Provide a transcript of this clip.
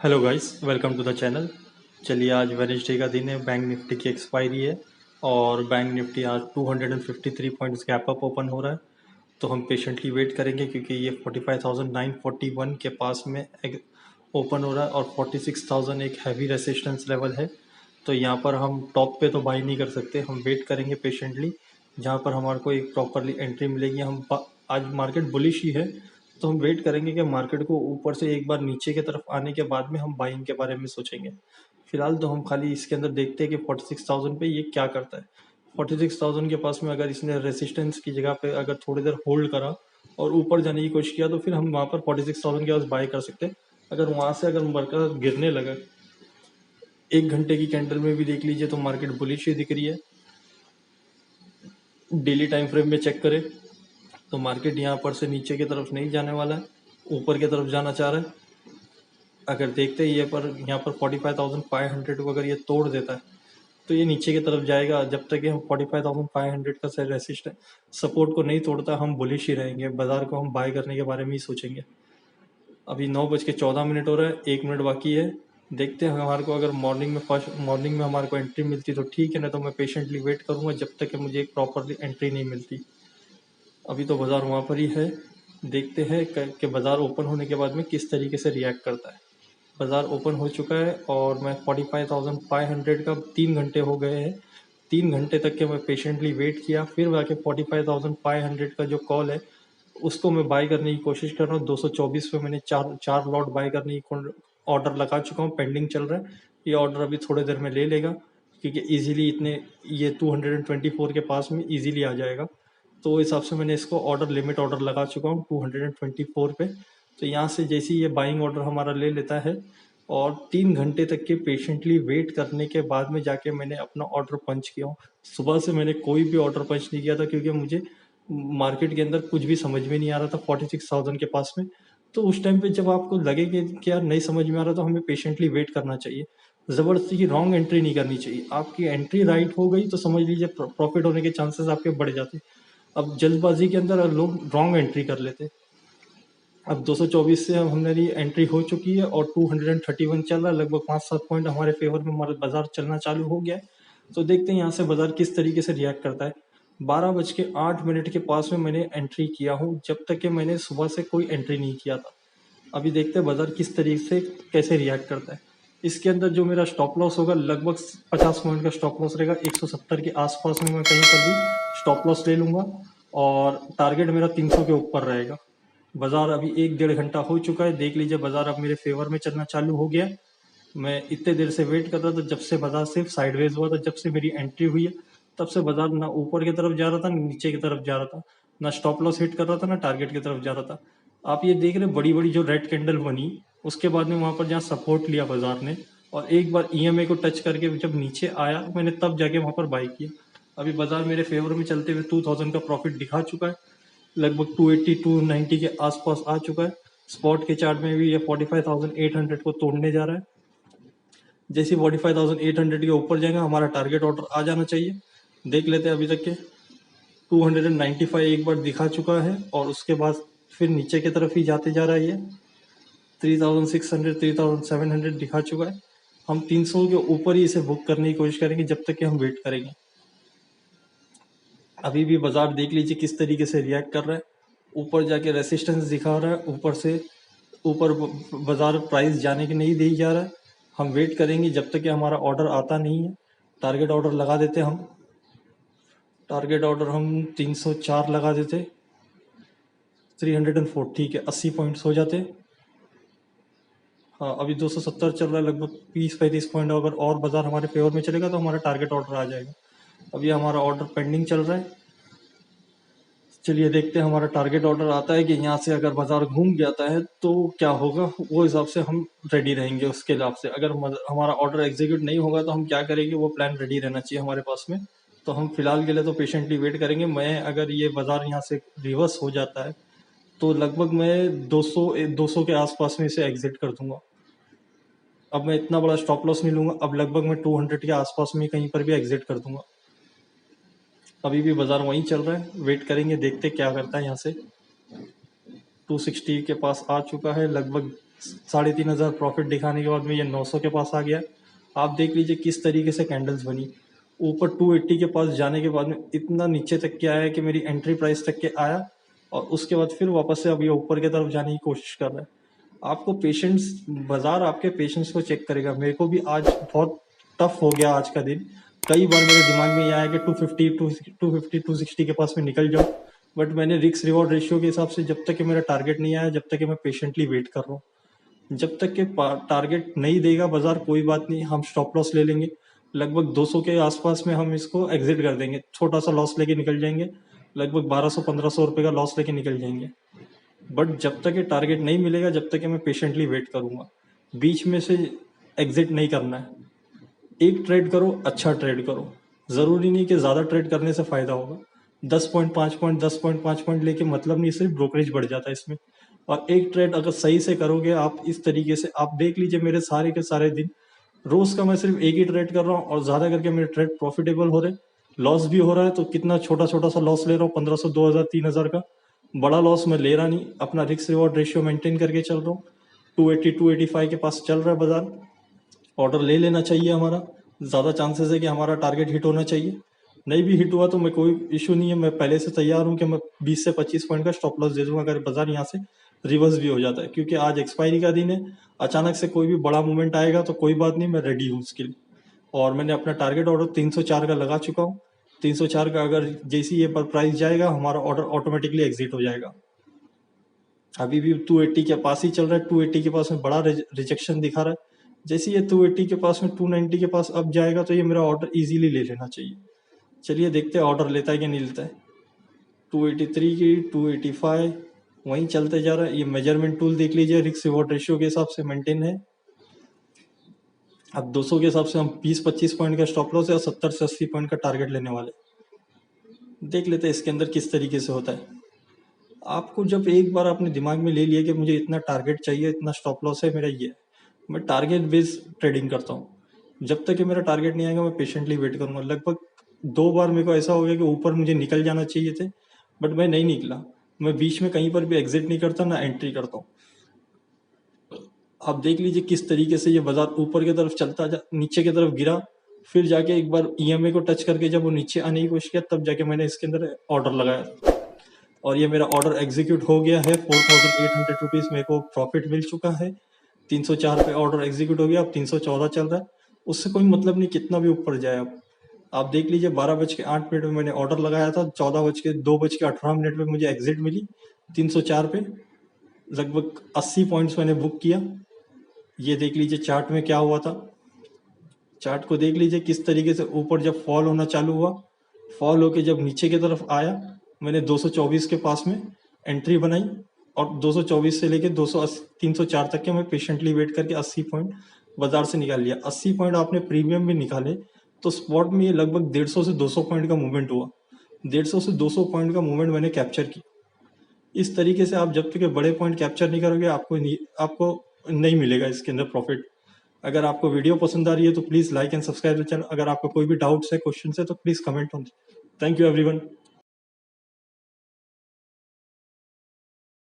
Hello guys, welcome to the channel. चलिए, आज Wednesday का दिन है, बैंक निफ्टी की एक्सपायरी है और बैंक निफ्टी आज 253 पॉइंट्स गैप अप ओपन हो रहा है। तो हम पेशेंटली वेट करेंगे क्योंकि ये 45,941 के पास में ओपन हो रहा है और 46,000 एक हैवी रेसिस्टेंस लेवल है। तो यहाँ पर हम टॉप पे तो बाई नहीं कर सकते, हम वेट करेंगे पेशेंटली जहाँ पर हमारे को एक प्रॉपरली एंट्री मिलेगी। आज मार्केट बुलिश ही है, तो हम वेट करेंगे कि मार्केट को ऊपर से एक बार नीचे की तरफ आने के बाद में हम बाइंग के बारे में सोचेंगे। फिलहाल तो हम खाली इसके अंदर देखते हैं कि 46,000 पे ये क्या करता है। 46,000 के पास में अगर इसने रेसिस्टेंस की जगह पे अगर थोड़ी देर होल्ड करा और ऊपर जाने की कोशिश किया तो फिर हम वहाँ पर 46,000 के पास बाय कर सकते हैं। अगर वहाँ से अगर मार्केट गिरने लगा, एक घंटे की कैंडल में भी देख लीजिए तो मार्केट बुलिश ही दिख रही है। डेली टाइम फ्रेम में चेक करें तो मार्केट यहाँ पर से नीचे की तरफ नहीं जाने वाला है, ऊपर की तरफ जाना चाह रहा है। अगर देखते हैं ये पर यहाँ पर 45,500 को अगर ये तोड़ देता है तो ये नीचे की तरफ जाएगा। जब तक कि हम 45,500 का से रेसिस्टेंस सपोर्ट को नहीं तोड़ता हम बुलिश ही रहेंगे, बाजार को हम बाय करने के बारे में ही सोचेंगे। अभी 9:14 हो रहा है, 1 मिनट बाकी है। देखते हैं हमारे को अगर मॉर्निंग में हमारे को एंट्री मिलती तो ठीक है, ना तो मैं पेशेंटली वेट करूंगा जब तक कि मुझे एक प्रॉपरली एंट्री नहीं मिलती। अभी तो बाजार वहाँ पर ही है, देखते हैं कि बाजार ओपन होने के बाद में किस तरीके से रिएक्ट करता है। बाजार ओपन हो चुका है और मैं 45,500 का 3 घंटे हो गए हैं। 3 घंटे तक के मैं पेशेंटली वेट किया, फिर जाके 45,500 का जो कॉल है उसको मैं बाय करने की कोशिश कर रहा हूँ। 224 पे मैंने चार चार लॉट बाय करने की ऑर्डर लगा चुका हूँ, पेंडिंग चल रहा है। ये ऑर्डर अभी थोड़ी देर में ले लेगा क्योंकि इजीली इतने ये 224 के पास में इजीली आ जाएगा। तो इस हिसाब से मैंने इसको लिमिट ऑर्डर लगा चुका हूँ 224 पे। तो यहाँ से जैसे ही ये बाइंग ऑर्डर हमारा ले लेता है और 3 घंटे तक के पेशेंटली वेट करने के बाद में जाके मैंने अपना ऑर्डर पंच किया हूँ। सुबह से मैंने कोई भी ऑर्डर पंच नहीं किया था क्योंकि मुझे मार्केट के अंदर कुछ भी समझ में नहीं आ रहा था 46,000 के पास में। तो उस टाइम पे जब आपको लगे कि यार नहीं समझ में आ रहा तो हमें पेशेंटली वेट करना चाहिए। ज़बरदस्ती की रॉन्ग एंट्री नहीं करनी चाहिए। आपकी एंट्री राइट हो गई तो समझ लीजिए प्रॉफिट होने के चांसेस आपके बढ़ जाते। अब जल्दबाजी के अंदर लोग रॉन्ग एंट्री कर लेते। अब 224 से हमारी एंट्री हो चुकी है और 231 चल रहा है, लगभग 5-7 पॉइंट हमारे फेवर में हमारा बाजार चलना चालू हो गया है। तो देखते हैं यहाँ से बाजार किस तरीके से रिएक्ट करता है। 12:08 के पास में मैंने एंट्री किया हूँ, जब तक कि मैंने सुबह से कोई एंट्री नहीं किया था। अभी देखते हैं बाजार किस तरीके से कैसे रिएक्ट करता है। इसके अंदर जो मेरा स्टॉप लॉस होगा लगभग 50 पॉइंट का स्टॉप लॉस रहेगा। 170 के आसपास में मैं कहीं पर भी स्टॉप लॉस ले लूंगा और टारगेट मेरा 300 के ऊपर रहेगा। बाजार अभी 1-1.5 घंटा हो चुका है, देख लीजिए बाजार अब मेरे फेवर में चलना चालू हो गया। मैं इतने देर से वेट कर रहा था, जब से बाजार सिर्फ साइडवेज हुआ था, जब से मेरी एंट्री हुई है तब से बाजार ना ऊपर की तरफ जा रहा था ना नीचे की तरफ जा रहा था, ना स्टॉप लॉस हिट कर रहा था ना टारगेट की तरफ जा रहा था। आप ये देख रहे बड़ी बड़ी जो रेड कैंडल बनी उसके बाद में वहां पर जहाँ सपोर्ट लिया बाजार ने और एक बार ईएमए को टच करके जब नीचे आया मैंने तब जाके वहां पर बाई किया। अभी बाजार मेरे फेवर में चलते हुए 2000 का प्रॉफिट दिखा चुका है, लगभग 280 290 के आसपास आ चुका है। स्पॉट के चार्ट में भी ये 45,800 को तोड़ने जा रहा है। जैसे 45,800 के ऊपर जाएगा हमारा टारगेट ऑर्डर आ जाना चाहिए। देख लेते हैं अभी तक के 295 एक बार दिखा चुका है और उसके बाद फिर नीचे की तरफ ही जाते जा रहा है। ये 3,600 3,700 दिखा चुका है। हम 300 के ऊपर ही इसे बुक करने की कोशिश करेंगे जब तक कि हम वेट करेंगे। अभी भी बाजार देख लीजिए किस तरीके से रिएक्ट कर रहा है, ऊपर जाके रेसिस्टेंस दिखा रहा है, ऊपर से ऊपर बाजार प्राइस जाने की नहीं दे जा रहा है। हम वेट करेंगे जब तक कि हमारा ऑर्डर आता नहीं है। टारगेट ऑर्डर लगा देते हम, टारगेट ऑर्डर हम 304 लगा देते, 304 ठीक है, 80 पॉइंट्स हो जाते। हाँ, अभी 270 चल रहा है, लगभग 30-35 पॉइंट अगर और बाजार हमारे फेवर में चलेगा तो हमारा टारगेट ऑर्डर आ जाएगा। अभी हमारा ऑर्डर पेंडिंग चल रहा है। चलिए देखते हैं हमारा टारगेट ऑर्डर आता है कि यहाँ से अगर बाजार घूम जाता है तो क्या होगा, वो हिसाब से हम रेडी रहेंगे। उसके हिसाब से अगर हमारा ऑर्डर एग्जीक्यूट नहीं होगा तो हम क्या करेंगे, वो प्लान रेडी रहना चाहिए हमारे पास में। तो हम फिलहाल के लिए तो पेशेंटली वेट करेंगे। मैं अगर ये बाजार यहाँ से रिवर्स हो जाता है तो लगभग मैं 200 के आसपास में इसे एग्जिट कर दूंगा। अब मैं इतना बड़ा स्टॉप लॉस नहीं लूंगा, अब लगभग मैं 200 के आसपास में कहीं पर भी एग्जिट कर दूंगा। अभी भी बाजार वहीं चल रहा है, वेट करेंगे, देखते क्या करता है। यहाँ से 260 के पास आ चुका है, लगभग 3,500 प्रॉफिट दिखाने के बाद में ये 900 के पास आ गया। आप देख लीजिए किस तरीके से कैंडल्स बनी। ऊपर 280 के पास जाने के बाद में इतना नीचे तक के आया कि मेरी एंट्री प्राइस तक के आया, और उसके बाद फिर वापस से अब ये ऊपर की तरफ जाने की कोशिश कर रहा है। आपको पेशेंस, बाजार आपके पेशेंस को चेक करेगा। मेरे को भी आज बहुत टफ हो गया आज का दिन। कई बार मेरे दिमाग में ये आया कि 250 260 के पास में निकल जाऊं, बट मैंने रिस्क रिवॉर्ड रेशियो के हिसाब से जब तक कि मेरा टारगेट नहीं आया, जब तक कि मैं पेशेंटली वेट कर रहा हूँ। जब तक कि टारगेट नहीं देगा बाजार, कोई बात नहीं, हम स्टॉप लॉस ले लेंगे। लगभग 200 के आसपास में हम इसको एग्जिट कर देंगे, छोटा सा लॉस लेके निकल जाएंगे। लगभग 1200-1500 रुपए का लॉस लेके निकल जाएंगे। बट जब तक ये टारगेट नहीं मिलेगा, जब तक कि मैं पेशेंटली वेट करूंगा। बीच में से एग्जिट नहीं करना है। एक ट्रेड करो, अच्छा ट्रेड करो। जरूरी नहीं कि ज्यादा ट्रेड करने से फायदा होगा। 10 पॉइंट 5 पॉइंट 10 पॉइंट 5 पॉइंट लेके मतलब नहीं, सिर्फ ब्रोकरेज बढ़ जाता है इसमें। और एक ट्रेड अगर सही से करोगे आप, इस तरीके से आप देख लीजिए मेरे सारे के सारे दिन, रोज का मैं सिर्फ एक ही ट्रेड कर रहा हूँ और ज्यादा करके मेरे ट्रेड प्रॉफिटेबल हो रहे। लॉस भी हो रहा है तो कितना छोटा छोटा सा लॉस ले रहा हूँ, 1500 2000 3000 का। बड़ा लॉस मैं ले रहा नहीं, अपना रिस्क रिवॉर्ड रेशियो मेंटेन करके चल रहा हूँ। 280 285 के पास चल रहा है बाजार। ऑर्डर ले लेना चाहिए हमारा, ज़्यादा चांसेस है कि हमारा टारगेट हिट होना चाहिए। नहीं भी हिट हुआ तो मैं, कोई इशू नहीं है, मैं पहले से तैयार हूँ कि मैं 20 से 25 पॉइंट का स्टॉप लॉस दे दूंगा अगर बाजार यहाँ से रिवर्स भी हो जाता है, क्योंकि आज एक्सपायरी का दिन है। अचानक से कोई भी बड़ा मूवमेंट आएगा तो कोई बात नहीं, मैं रेडी हूँ उसके लिए। और मैंने अपना टारगेट ऑर्डर 304 का लगा चुका हूँ। 304 का अगर जैसे ये पर प्राइस जाएगा, हमारा ऑर्डर ऑटोमेटिकली एग्जिट हो जाएगा। अभी भी 280 के पास ही चल रहा है, 280 के पास में बड़ा रिजेक्शन दिखा रहा है। जैसे ये 280 के पास में 290 के पास अब जाएगा तो ये मेरा ऑर्डर इजीली ले लेना चाहिए। चलिए देखते हैं ऑर्डर लेता है कि नहीं लेता है। 283 की 285 वहीं चलते जा रहा है। ये मेजरमेंट टूल देख लीजिए, रिस्क रिवॉर्ड रेशियो के हिसाब से मेंटेन है। अब 200 के हिसाब से हम 20-25 पॉइंट का स्टॉप लॉस है और 70 से 80 पॉइंट का टारगेट लेने वाले। देख लेते हैं इसके अंदर किस तरीके से होता है। आपको जब एक बार अपने दिमाग में ले लिया कि मुझे इतना टारगेट चाहिए, इतना स्टॉप लॉस है मेरा, ये मैं टारगेट बेस्ड ट्रेडिंग करता हूँ। जब तक कि मेरा टारगेट नहीं आएगा मैं पेशेंटली वेट करूंगा। लगभग 2 बार मेरे को ऐसा हो गया कि ऊपर मुझे निकल जाना चाहिए थे, बट मैं नहीं निकला। मैं बीच में कहीं पर भी एग्जिट नहीं करता, ना एंट्री करता हूँ। आप देख लीजिए किस तरीके से ये बाजार ऊपर की तरफ चलता नीचे की तरफ गिरा, फिर जाके एक बार ईएमए को टच करके जब वो नीचे आने की कोशिश किया, तब जाके मैंने इसके अंदर ऑर्डर लगाया और ये मेरा ऑर्डर एग्जीक्यूट हो गया है। 4,800 रुपीज मेरे को प्रॉफिट मिल चुका है। 304 पे ऑर्डर एग्जीक्यूट हो गया, अब 314 चल रहा है। उससे कोई मतलब नहीं कितना भी ऊपर जाए। अब आप देख लीजिए 12:08 में मैंने ऑर्डर लगाया था, 2:18 पे मुझे एग्जिट मिली 304 पे। लगभग 80 पॉइंट्स मैंने बुक किया। ये देख लीजिए चार्ट में क्या हुआ था। चार्ट को देख लीजिए किस तरीके से ऊपर जब फॉल होना चालू हुआ, फॉल होके जब नीचे की तरफ आया, मैंने 224 के पास में एंट्री बनाई और 224 से लेके 304 तक के मैं पेशेंटली वेट करके 80 पॉइंट बाजार से निकाल लिया। 80 पॉइंट आपने प्रीमियम में निकाले तो स्पॉट में ये लगभग 150 से 200 पॉइंट का मूवमेंट हुआ। 150 से 200 पॉइंट का मूवमेंट मैंने कैप्चर किया। इस तरीके से आप जब तक बड़े पॉइंट कैप्चर नहीं करोगे, आपको नहीं मिलेगा इसके अंदर प्रॉफिट। अगर आपको वीडियो पसंद आ रही है तो please like and subscribe the channel. अगर आपको कोई भी डाउट्स है, क्वेश्चन है तो please comment on. Thank you everyone.